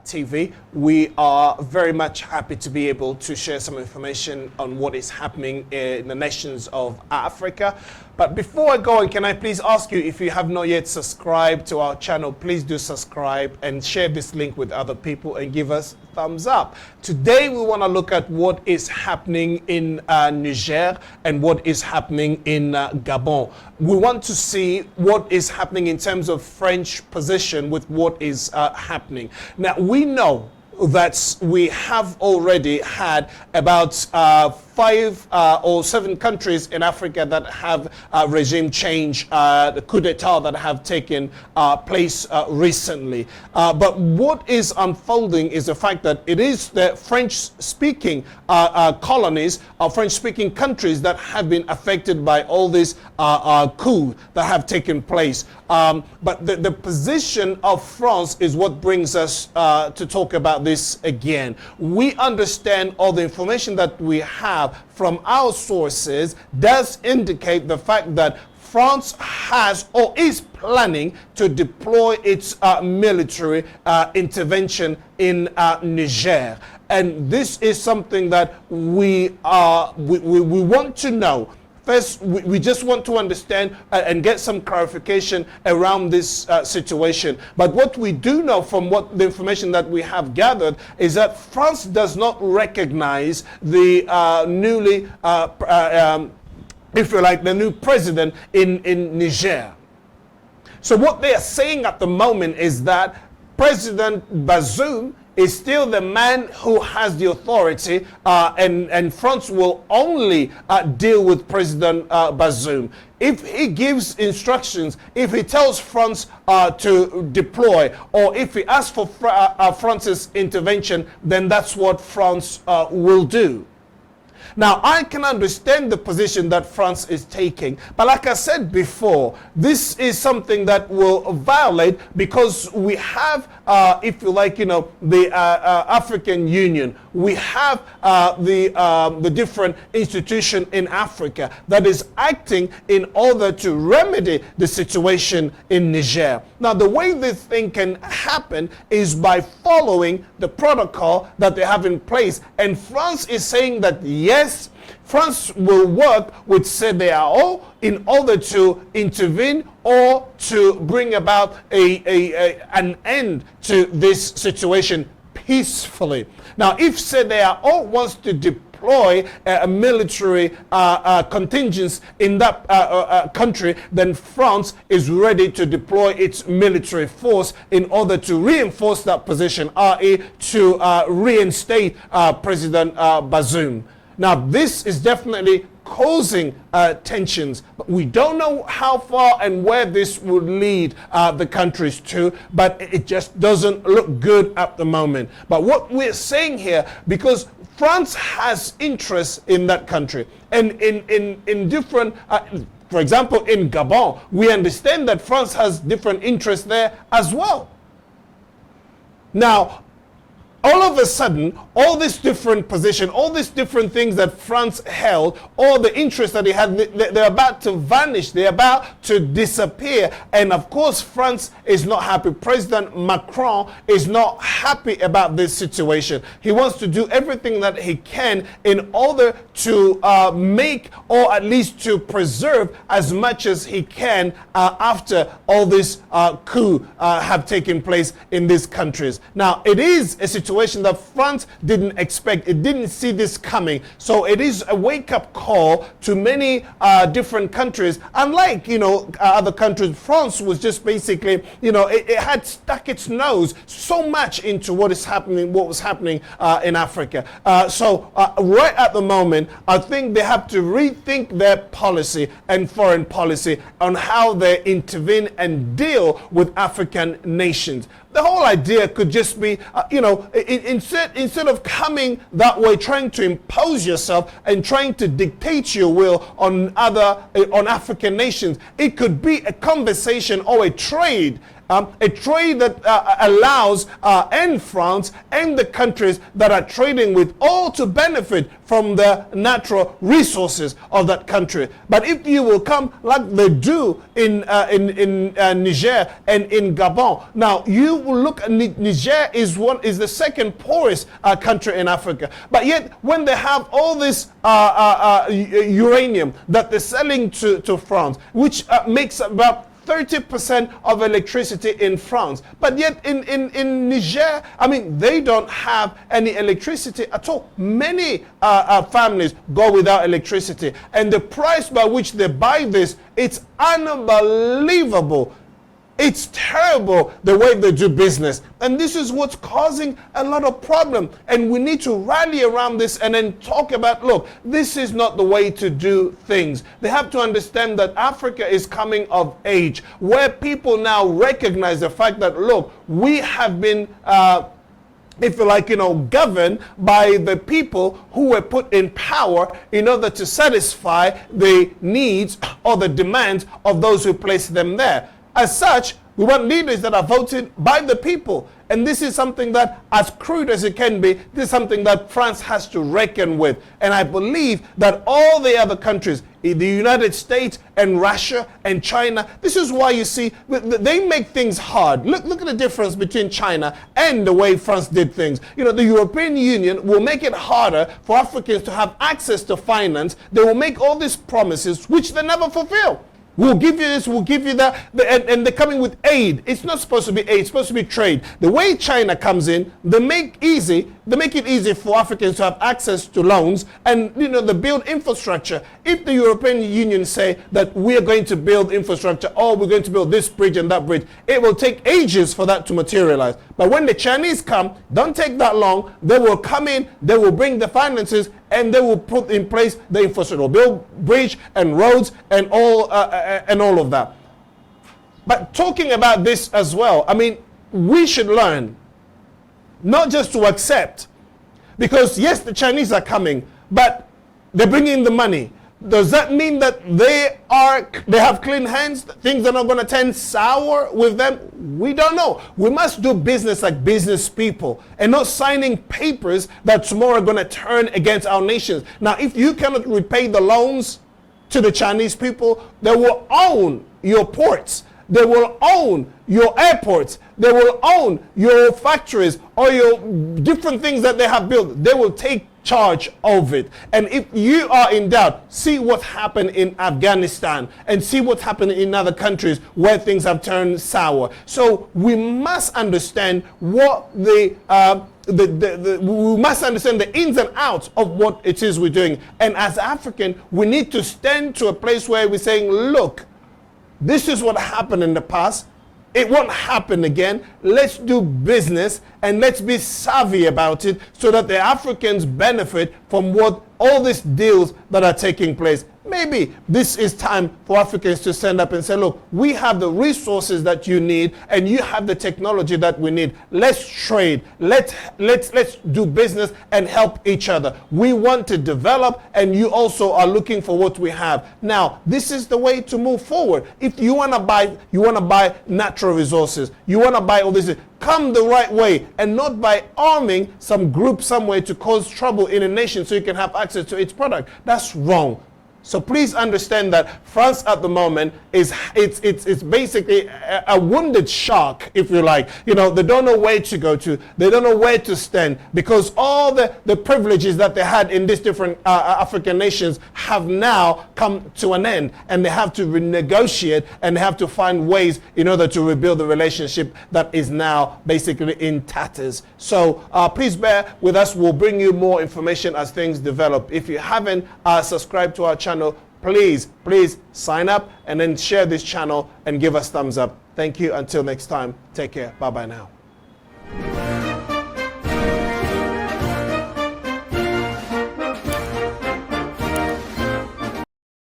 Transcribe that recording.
Attact TV. We are very much happy to be able to share some information on what is happening in the nations of Africa. But before I go on, can I please ask you, if you have not yet subscribed to our channel, please do subscribe and share this link with other people and give us a thumbs up. Today we want to look at what is happening in Niger and what is happening in Gabon. We want to see what is happening in terms of French position with what is happening. Now, we know that we have already had about 5 or 7 countries in Africa that have regime change, the coup d'etat that have taken place recently. But what is unfolding is the fact that it is the French-speaking colonies, French-speaking countries that have been affected by all these coups that have taken place. But the position of France is what brings us to talk about this again. We understand all the information that we have from our sources does indicate the fact that France has or is planning to deploy its military intervention in Niger. And this is something that we want to know. First, we just want to understand and get some clarification around this situation. But what we do know from what the information that we have gathered is that France does not recognize the newly, if you like, the new president in Niger. So what they are saying at the moment is that President Bazoum is still the man who has the authority, and France will only deal with President Bazoum. If he gives instructions, if he tells France to deploy, or if he asks for France's intervention, then that's what France will do. Now, I can understand the position that France is taking, but like I said before, this is something that will violate, because we have, if you like, the African Union. We have the different institution in Africa that is acting in order to remedy the situation in Niger. Now, the way this thing can happen is by following the protocol that they have in place. And France is saying that, yes, France will work with CEDEAO in order to intervene or to bring about an end to this situation peacefully. Now, if CEDEAO wants to deploy a military contingents in that country, then France is ready to deploy its military force in order to reinforce that position, i.e. to reinstate President Bazoum. Now, this is definitely causing tensions, but we don't know how far and where this would lead the countries to, but it just doesn't look good at the moment. But what we're saying here, because France has interest in that country, and in different, for example, in Gabon, we understand that France has different interests there as well. Now, all of a sudden, all this different position, all these different things that France held, all the interests that they had, they're about to vanish. They're about to disappear. And of course, France is not happy. President Macron is not happy about this situation. He wants to do everything that he can in order to make, or at least to preserve as much as he can after all this coup have taken place in these countries. Now, it is a situation that France didn't expect. It didn't see this coming. So it is a wake-up call to many different countries. Unlike, other countries, France was just basically, it had stuck its nose so much into what was happening in Africa. So right at the moment, I think they have to rethink their policy and foreign policy on how they intervene and deal with African nations. The whole idea could just be, instead of coming that way, trying to impose yourself and trying to dictate your will on African nations, it could be a conversation or a trade a trade that allows and France and the countries that are trading with all to benefit from the natural resources of that country. But if you will come like they do in Niger and in Gabon, now you will look at Niger is the second poorest country in Africa. But yet when they have all this uranium that they're selling to France, which makes about 30% of electricity in France. But yet in Niger, I mean, they don't have any electricity at all. Many families go without electricity. And the price by which they buy this, it's unbelievable. It's terrible the way they do business. And this is what's causing a lot of problem. And we need to rally around this and then talk about, look, this is not the way to do things. They have to understand that Africa is coming of age, where people now recognize the fact that, look, we have been if you like, governed by the people who were put in power in order to satisfy the needs or the demands of those who placed them there. As such, we want leaders that are voted by the people. And this is something that, as crude as it can be, this is something that France has to reckon with. And I believe that all the other countries, the United States and Russia and China, this is why you see, they make things hard. Look at the difference between China and the way France did things. The European Union will make it harder for Africans to have access to finance. They will make all these promises, which they never fulfill. We'll give you this, we'll give you that, and they're coming with aid. It's not supposed to be aid, it's supposed to be trade. The way China comes in, they make it easy for Africans to have access to loans and, they build infrastructure. If the European Union say that we are going to build infrastructure, or we're going to build this bridge and that bridge, it will take ages for that to materialize. But when the Chinese come, don't take that long. They will come in, they will bring the finances, and they will put in place the infrastructure, build bridge and roads and all of that. But talking about this as well, I mean, we should learn not just to accept, because yes, the Chinese are coming, but they're bringing the money. Does that mean that they have clean hands? Things are not going to turn sour with them? We don't know. We must do business like business people and not signing papers that tomorrow are going to turn against our nations. Now, if you cannot repay the loans to the Chinese people, they will own your ports. They will own your airports. They will own your factories or your different things that they have built. They will take charge of it. And if you are in doubt, see what happened in Afghanistan and see what happened in other countries where things have turned sour. So we must understand what we must understand the ins and outs of what it is we're doing. And as African, we need to stand to a place where we're saying, look, this is what happened in the past. It won't happen again. Let's do business and let's be savvy about it so that the Africans benefit from what all these deals that are taking place. Maybe this is time for Africans to stand up and say, look, we have the resources that you need and you have the technology that we need. Let's trade. Let's do business and help each other. We want to develop and you also are looking for what we have. Now, this is the way to move forward. If you want to buy natural resources, you want to buy all this, come the right way and not by arming some group somewhere to cause trouble in a nation so you can have access to its product. That's wrong. So please understand that France at the moment is it's basically a wounded shark, if you like. They don't know where to go to. They don't know where to stand because all the privileges that they had in these different African nations have now come to an end, and they have to renegotiate and they have to find ways in order to rebuild the relationship that is now basically in tatters. So please bear with us. We'll bring you more information as things develop. If you haven't subscribed to our channel, please sign up and then share this channel and give us thumbs up. Thank you. Until next time, take care. Bye bye now.